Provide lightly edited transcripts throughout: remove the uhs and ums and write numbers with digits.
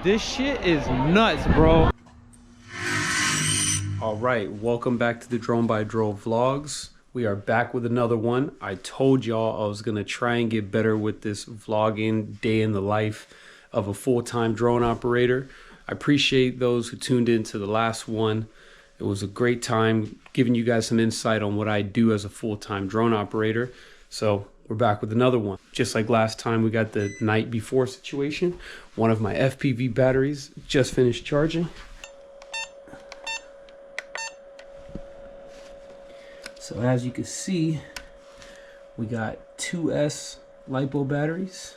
This shit is nuts, bro. All right, welcome back to the Drone by Drone vlogs. We are back with another one. I told y'all I was gonna try and get better with this vlogging day in the life of a full-time drone operator. I appreciate those who tuned in to the last one. It was a great time giving you guys some insight on what I do as a full-time drone operator. So we're back with another one. Just like last time, we got the night before situation. One of my FPV batteries just finished charging. So as you can see, we got 2S LiPo batteries,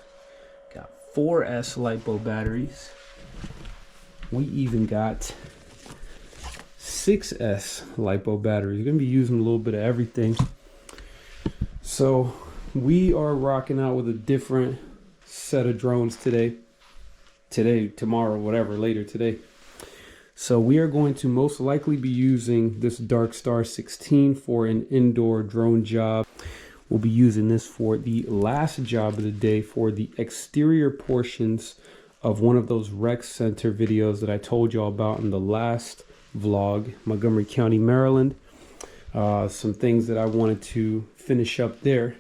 got 4S LiPo batteries. We even got 6S LiPo batteries. We're gonna be using a little bit of everything. So we are rocking out with a different set of drones today, tomorrow, whatever, later today. So we are going to most likely be using this Dark Star 16 for an indoor drone job. We'll be using this for the last job of the day for the exterior portions of one of those rec center videos that I told y'all about in the last vlog, Montgomery County, Maryland. Some things that I wanted to finish up there.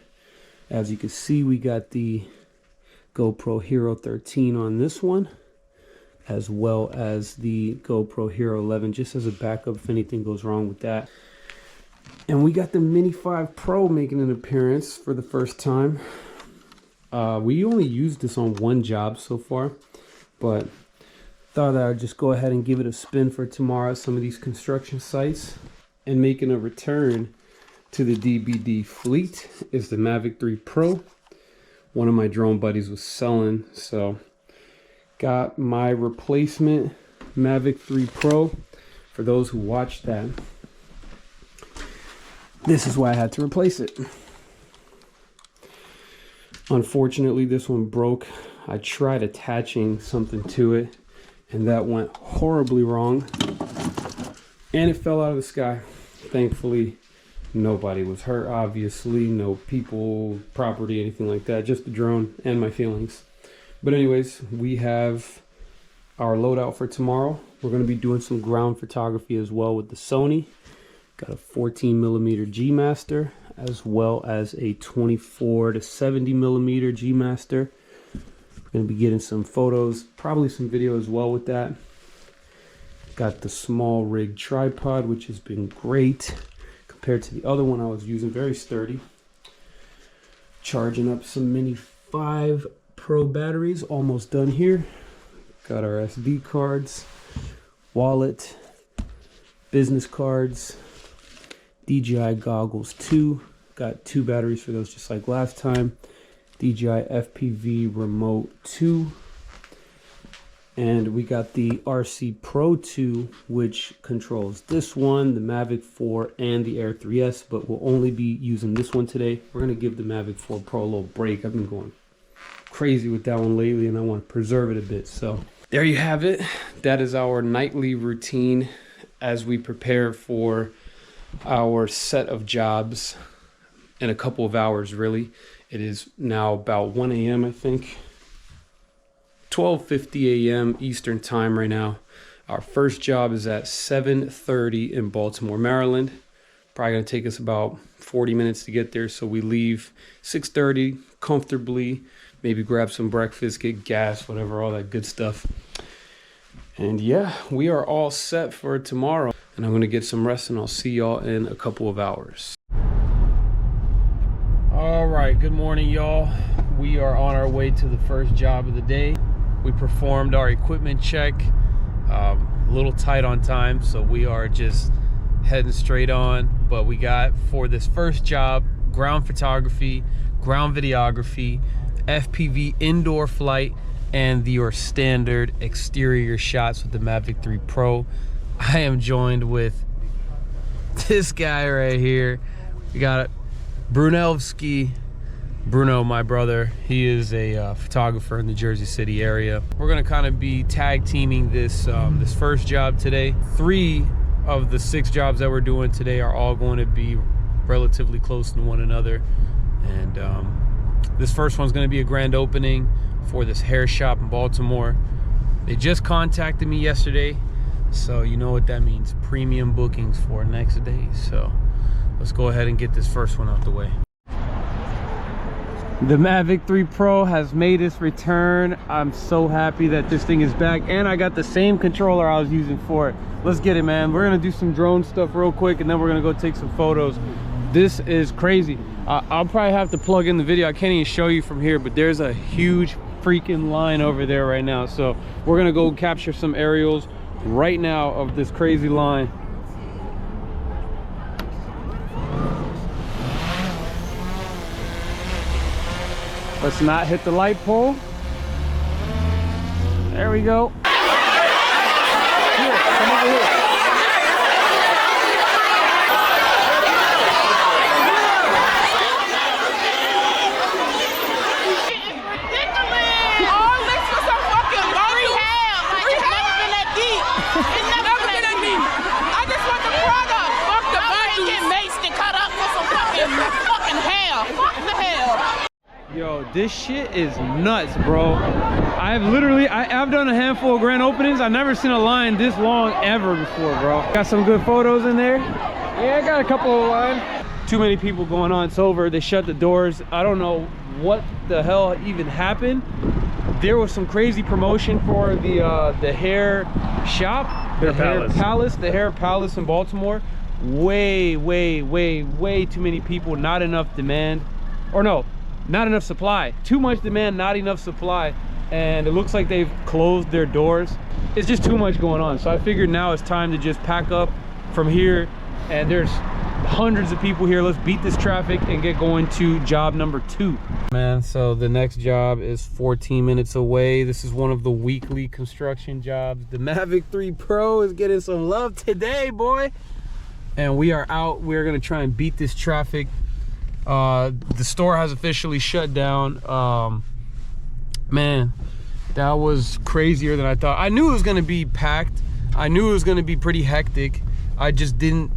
As you can see, we got the GoPro Hero 13 on this one, as well as the GoPro Hero 11, just as a backup if anything goes wrong with that. And we got the Mini 5 Pro making an appearance for the first time. We only used this on one job so far, but thought that I'd just go ahead and give it a spin for tomorrow at some of these construction sites. And making a return to the DBD fleet is the Mavic 3 Pro. One of my drone buddies was selling, so got my replacement Mavic 3 Pro. For those who watched that, this is why I had to replace it. Unfortunately, this one broke. I tried attaching something to it, and that went horribly wrong, and it fell out of the sky. Thankfully, nobody was hurt, obviously, no people, property, anything like that, just the drone and my feelings. But anyways, we have our loadout for tomorrow. We're going to be doing some ground photography as well with the Sony. Got a 14mm G Master, as well as a 24 to 70mm G Master. We're going to be getting some photos, probably some video as well with that. Got the small rig tripod, which has been great compared to the other one I was using, very sturdy. Charging up some Mini 5 Pro batteries, almost done here. Got our SD cards, wallet, business cards, DJI goggles 2. Got 2 batteries for those just like last time. DJI FPV remote 2. And we got the RC Pro 2, which controls this one, the Mavic 4, and the Air 3S, but we'll only be using this one today. We're going to give the Mavic 4 Pro a little break. I've been going crazy with that one lately, and I want to preserve it a bit. So there you have it. That is our nightly routine as we prepare for our set of jobs in a couple of hours, really. It is now about 1 a.m., I think. 12:50 a.m. Eastern time right now. Our first job is at 7:30 in Baltimore, Maryland. Probably gonna take us about 40 minutes to get there, so we leave 6:30 comfortably, maybe grab some breakfast, get gas, whatever, all that good stuff. And yeah, we are all set for tomorrow, and I'm gonna get some rest, and I'll see y'all in a couple of hours. All right, good morning, y'all. We are on our way to the first job of the day. We performed our equipment check, a little tight on time, so we are just heading straight on. But we got, for this first job, ground photography, ground videography, FPV indoor flight, and your standard exterior shots with the Mavic 3 Pro. I am joined with this guy right here. We got Brunelski. Bruno, my brother, he is a photographer in the Jersey City area. We're gonna kind of be tag teaming this this first job today. 3 of the 6 jobs that we're doing today are all going to be relatively close to one another, and this first one's going to be a grand opening for this hair shop in Baltimore. They just contacted me yesterday, so you know what that means. Premium bookings for next day. So let's go ahead and get this first one out the way. The Mavic 3 Pro has made its return. I'm so happy that this thing is back, and I got the same controller I was using for it. Let's get it, man. We're gonna do some drone stuff real quick, and then we're gonna go take some photos. This is crazy. I'll probably have to plug in the video. I can't even show you from here, but there's a huge freaking line over there right now. So we're gonna go capture some aerials right now of this crazy line. Let's not hit the light pole. There we go. Here, come over here. Yo, this shit is nuts, bro. I've done a handful of grand openings. I've never seen a line this long ever before, bro. Got some good photos in there. Yeah, I got a couple of lines. Too many people going on. It's over. They shut the doors. I don't know what the hell even happened. There was some crazy promotion for the hair shop, the hair palace in Baltimore. Way too many people, not enough demand, or no, not enough supply. Too much demand, not enough supply, and it looks like they've closed their doors. It's just too much going on, so I figured now it's time to just pack up from here, and there's hundreds of people here. Let's beat this traffic and get going to job number 2, man. So the next job is 14 minutes away. This is one of the weekly construction jobs. The Mavic 3 Pro is getting some love today, boy, and we are out. We're gonna try and beat this traffic. The store has officially shut down. Man, that was crazier than I thought. I knew it was gonna be packed. I knew it was gonna be pretty hectic. I just didn't,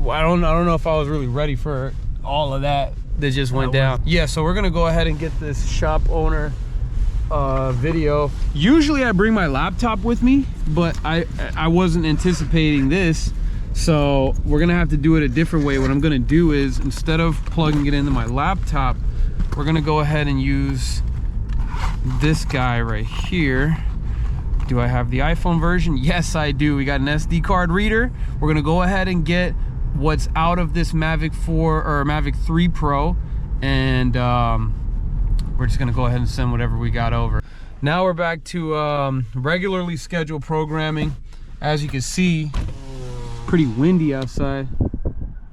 I don't know if I was really ready for all of that just went down. Yeah, so we're gonna go ahead and get this shop owner video. Usually I bring my laptop with me, but I wasn't anticipating this. So we're gonna have to do it a different way. What I'm gonna do is, instead of plugging it into my laptop, we're gonna go ahead and use this guy right here. Do I have the iPhone version? Yes, I do. We got an SD card reader. We're gonna go ahead and get what's out of this Mavic 4 or Mavic 3 Pro, and we're just gonna go ahead and send whatever we got over. Now we're back to regularly scheduled programming. As you can see, pretty windy outside. I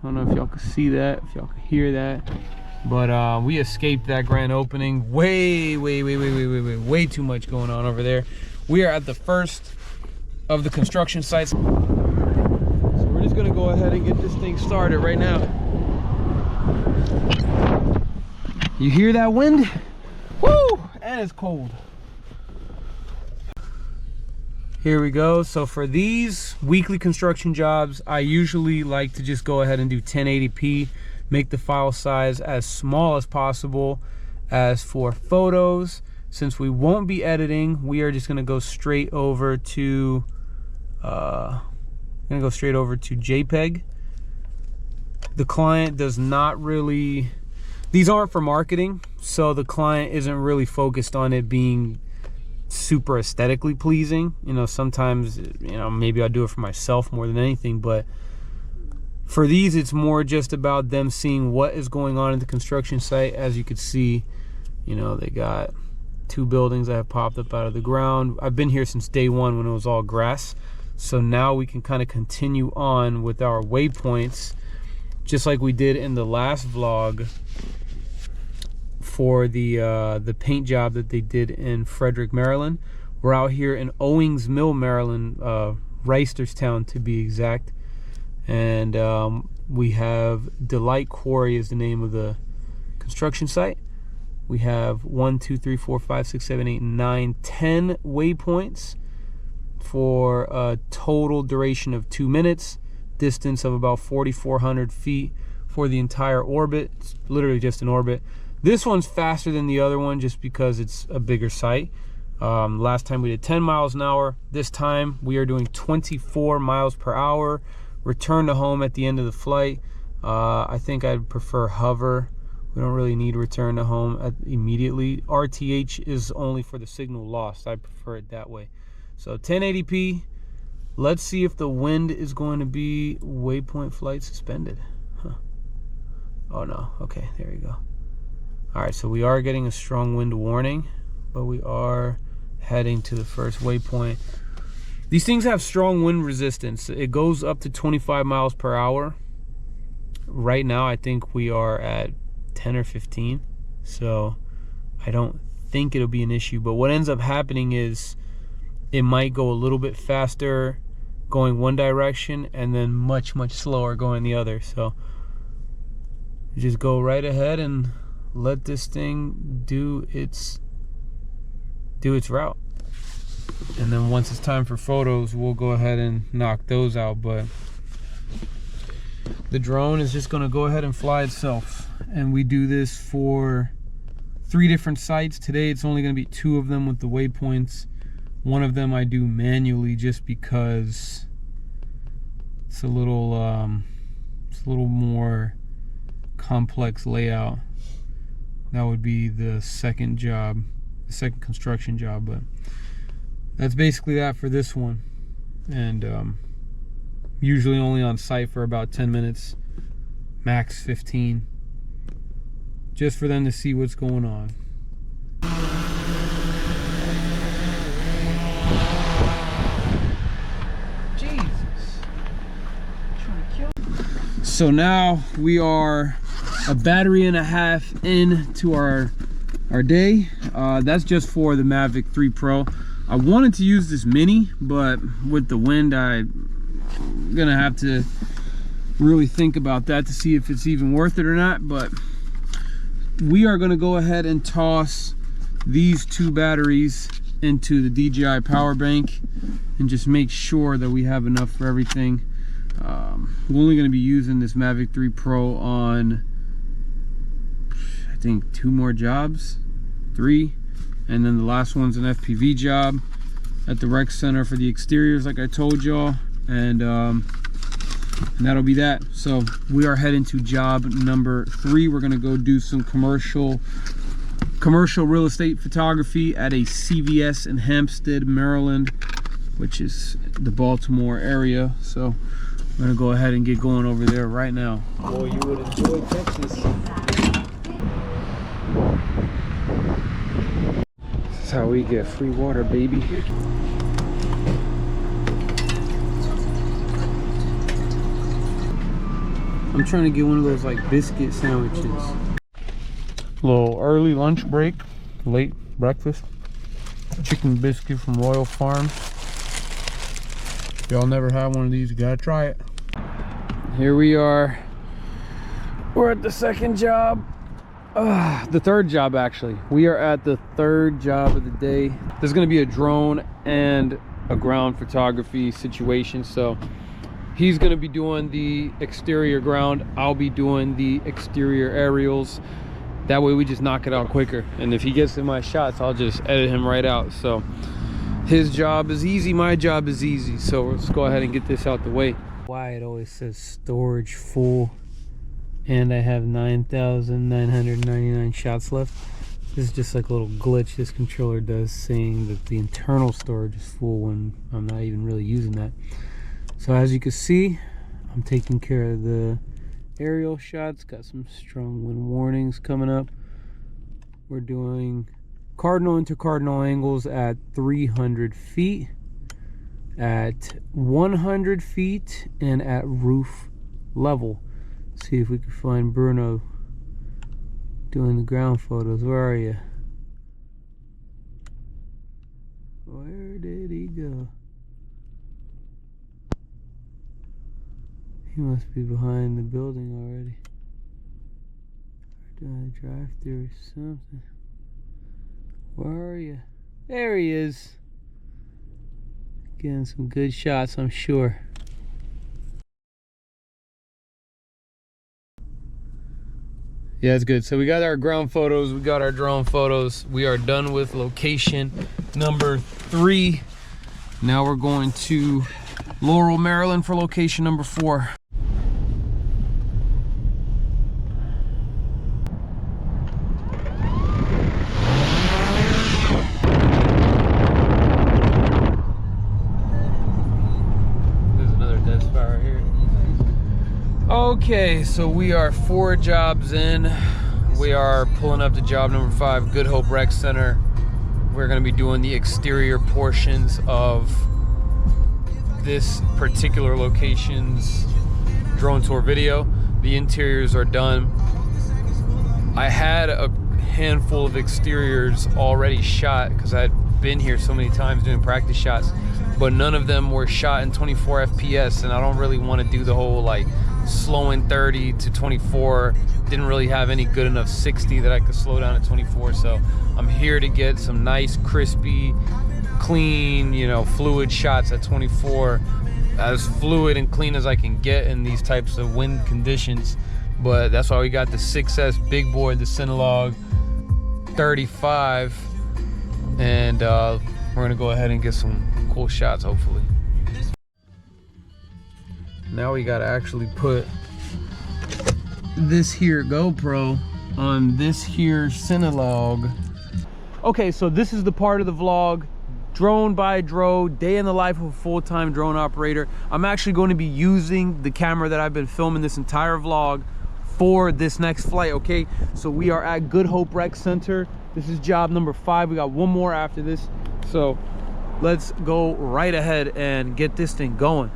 don't know if y'all can see that, if y'all can hear that, but we escaped that grand opening. Way too much going on over there. We are at the first of the construction sites, so we're just gonna go ahead and get this thing started right now. You hear that wind? Woo! And it's cold. Here we go. So for these weekly construction jobs, I usually like to just go ahead and do 1080p, make the file size as small as possible. As for photos, since we won't be editing, we are just gonna go straight over to JPEG. The client does not really, these aren't for marketing, so the client isn't really focused on it being super aesthetically pleasing. You know, sometimes, you know, maybe I do it for myself more than anything, but for these it's more just about them seeing what is going on in the construction site. As you can see, you know, they got 2 buildings that have popped up out of the ground. I've been here since day 1 when it was all grass, so now we can kind of continue on with our waypoints, just like we did in the last vlog for the paint job that they did in Frederick, Maryland. We're out here in Owings Mills, Maryland, Reisterstown to be exact, and we have Delight Quarry is the name of the construction site. We have 1, 2, 3, 4, 5, 6, 7, 8, 9, 10 waypoints for a total duration of 2 minutes, distance of about 4,400 feet for the entire orbit. It's literally just an orbit. This one's faster than the other one just because it's a bigger site. Last time we did 10 miles an hour. This time we are doing 24 miles per hour. Return to home at the end of the flight. I think I'd prefer hover. We don't really need return to home immediately. RTH is only for the signal lost. I prefer it that way. So 1080p. Let's see if the wind is going to be waypoint flight suspended. Huh. Oh no. Okay, there you go. All right, so we are getting a strong wind warning, but we are heading to the first waypoint. These things have strong wind resistance. It goes up to 25 miles per hour. Right now, I think we are at 10 or 15. So I don't think it'll be an issue. But what ends up happening is it might go a little bit faster going one direction and then much, much slower going the other. So just go right ahead and let this thing do its route. And then once it's time for photos, we'll go ahead and knock those out. But the drone is just gonna go ahead and fly itself. And we do this for 3 different sites. Today it's only gonna be 2 of them with the waypoints. One of them I do manually just because it's a little more complex layout. That would be the second job, the second construction job, but that's basically that for this one. And usually only on site for about 10 minutes, max 15, just for them to see what's going on. Jesus. So now we are a battery and a half into our day. That's just for the Mavic 3 Pro. I wanted to use this mini, but with the wind, I'm gonna have to really think about that to see if it's even worth it or not. But we are gonna go ahead and toss these 2 batteries into the DJI power bank and just make sure that we have enough for everything. We're only gonna be using this Mavic 3 Pro on, I think, 2 more jobs, 3. And then the last one's an FPV job at the rec center for the exteriors, like I told y'all. And that'll be that. So we are heading to job number 3. We're gonna go do some commercial real estate photography at a CVS in Hampstead, Maryland, which is the Baltimore area. So I'm gonna go ahead and get going over there right now. Boy, you would enjoy Texas. That's how we get free water, baby. I'm trying to get one of those like biscuit sandwiches. Little early lunch break, late breakfast. Chicken biscuit from Royal Farms. If y'all never had one of these, you gotta try it. Here we are. We're at the second job. The third job, actually. We are at the third job of the day. There's gonna be a drone and a ground photography situation. So he's gonna be doing the exterior ground. I'll be doing the exterior aerials. That way we just knock it out quicker. And if he gets in my shots, I'll just edit him right out. So his job is easy, my job is easy. So let's go ahead and get this out the way. Why it always says storage full. And I have 9,999 shots left. This is just like a little glitch this controller does, saying that the internal storage is full when I'm not even really using that. So as you can see, I'm taking care of the aerial shots. Got some strong wind warnings coming up. We're doing cardinal intercardinal angles at 300 feet, at 100 feet, and at roof level. See if we can find Bruno doing the ground photos. Where are you? Where did he go? He must be behind the building already. We're doing a drive-through or something. Where are you? There he is. Getting some good shots, I'm sure. Yeah, it's good. So we got our ground photos, we got our drone photos. We are done with location number 3. Now we're going to Laurel, Maryland for location number 4. There's another dead spot right here. Okay, so we are 4 jobs in. We are pulling up to job number 5, Good Hope Rec Center. We're gonna be doing the exterior portions of this particular location's drone tour video. The interiors are done. I had a handful of exteriors already shot because I had been here so many times doing practice shots, but none of them were shot in 24 FPS, and I don't really want to do the whole like slowing 30 to 24. Didn't really have any good enough 60 that I could slow down at 24, so I'm here to get some nice, crispy, clean, you know, fluid shots at 24, as fluid and clean as I can get in these types of wind conditions. But that's why we got the 6S big board, the Cinelog 35, and we're gonna go ahead and get some cool shots, hopefully. Now we gotta actually put this here GoPro on this here Cinelog. Okay, so this is the part of the vlog, drone by drone, day in the life of a full-time drone operator. I'm actually going to be using the camera that I've been filming this entire vlog for this next flight, okay? So we are at Good Hope Rec Center. This is job number 5. We got one more after this. So let's go right ahead and get this thing going.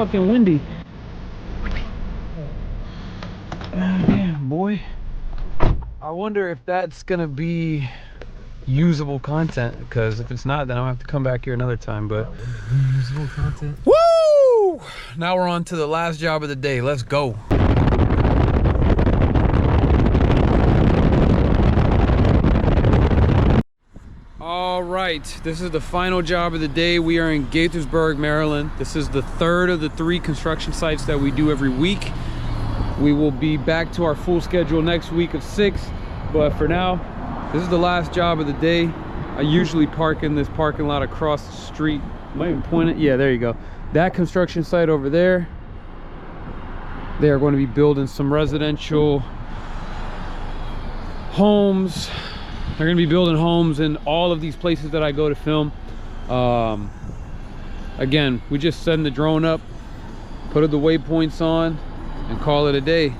fucking windy. Damn, boy. I wonder if that's gonna be usable content, because if it's not, then I'll have to come back here another time. But usable content. Woo! Now we're on to the last job of the day. Let's go. All right, this is the final job of the day. We are in Gaithersburg, Maryland. This is the third of the 3 construction sites that we do every week. We will be back to our full schedule next week of 6, but for now, this is the last job of the day. I usually park in this parking lot across the street. Might even point it. Yeah, there you go. That construction site over there, they are going to be building some residential homes. They're going to be building homes in all of these places that I go to film. Again, we just send the drone up, put the waypoints on, and call it a day.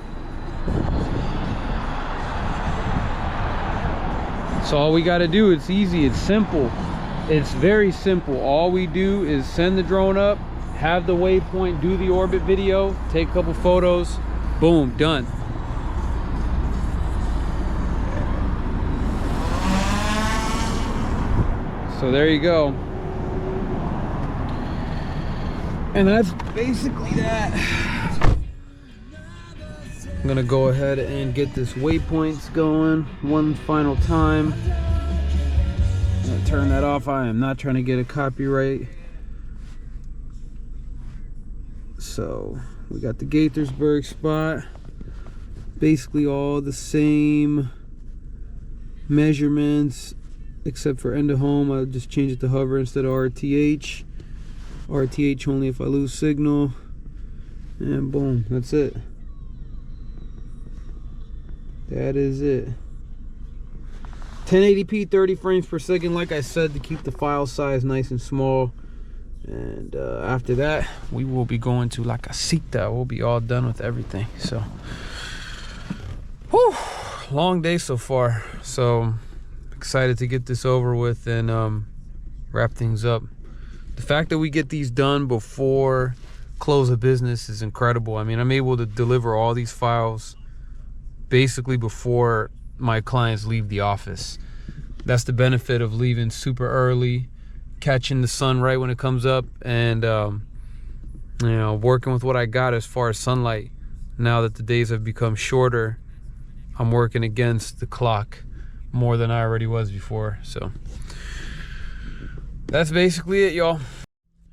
So all we got to do, it's easy, it's simple. It's very simple. All we do is send the drone up, have the waypoint, do the orbit video, take a couple photos, boom, done. So there you go. And that's basically that. I'm gonna go ahead and get this waypoints going one final time. I'm gonna turn that off. I am not trying to get a copyright. So we got the Gaithersburg spot. Basically all the same measurements, except for end of home. I'll just change it to hover instead of RTH. RTH only if I lose signal. And boom, that's it. That is it. 1080p, 30 frames per second, like I said, to keep the file size nice and small. And after that, we will be going to La Casita. We'll be all done with everything. So, whew, long day so far. So excited to get this over with and wrap things up. The fact that we get these done before close of business is incredible. I mean, I'm able to deliver all these files basically before my clients leave the office. That's the benefit of leaving super early, catching the sun right when it comes up, and you know, working with what I got as far as sunlight. Now that the days have become shorter, I'm working against the clock more than I already was before. So that's basically it, y'all.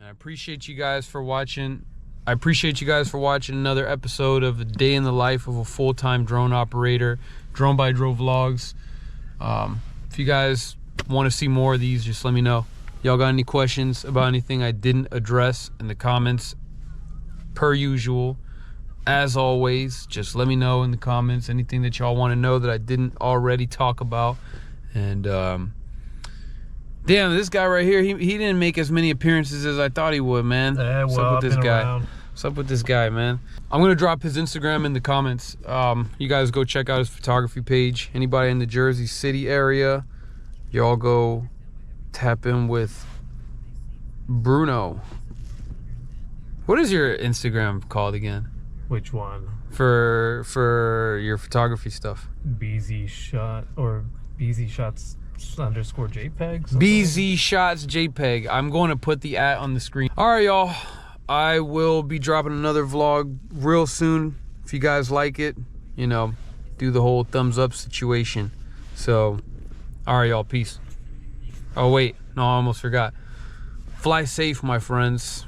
I appreciate you guys for watching. I appreciate you guys for watching another episode of the day in the life of a full-time drone operator, Drone by Dro Vlogs. If you guys want to see more of these, just let me know. Y'all got any questions about anything I didn't address in the comments? Per usual, as always, just let me know in the comments anything that y'all want to know that I didn't already talk about. And damn, this guy right here, he didn't make as many appearances as I thought he would, man. What's up with this guy? What's up with this guy, man? I'm gonna drop his Instagram in the comments. You guys go check out his photography page. Anybody in the Jersey City area, y'all go tap in with Bruno. What is your Instagram called again? Which one? For your photography stuff. BZ shot or BZ shots _ JPEG. BZ shots JPEG. I'm going to put the @ on the screen. All right, y'all. I will be dropping another vlog real soon. If you guys like it, you know, do the whole thumbs up situation. So, all right, y'all. Peace. Oh wait, no, I almost forgot. Fly safe, my friends.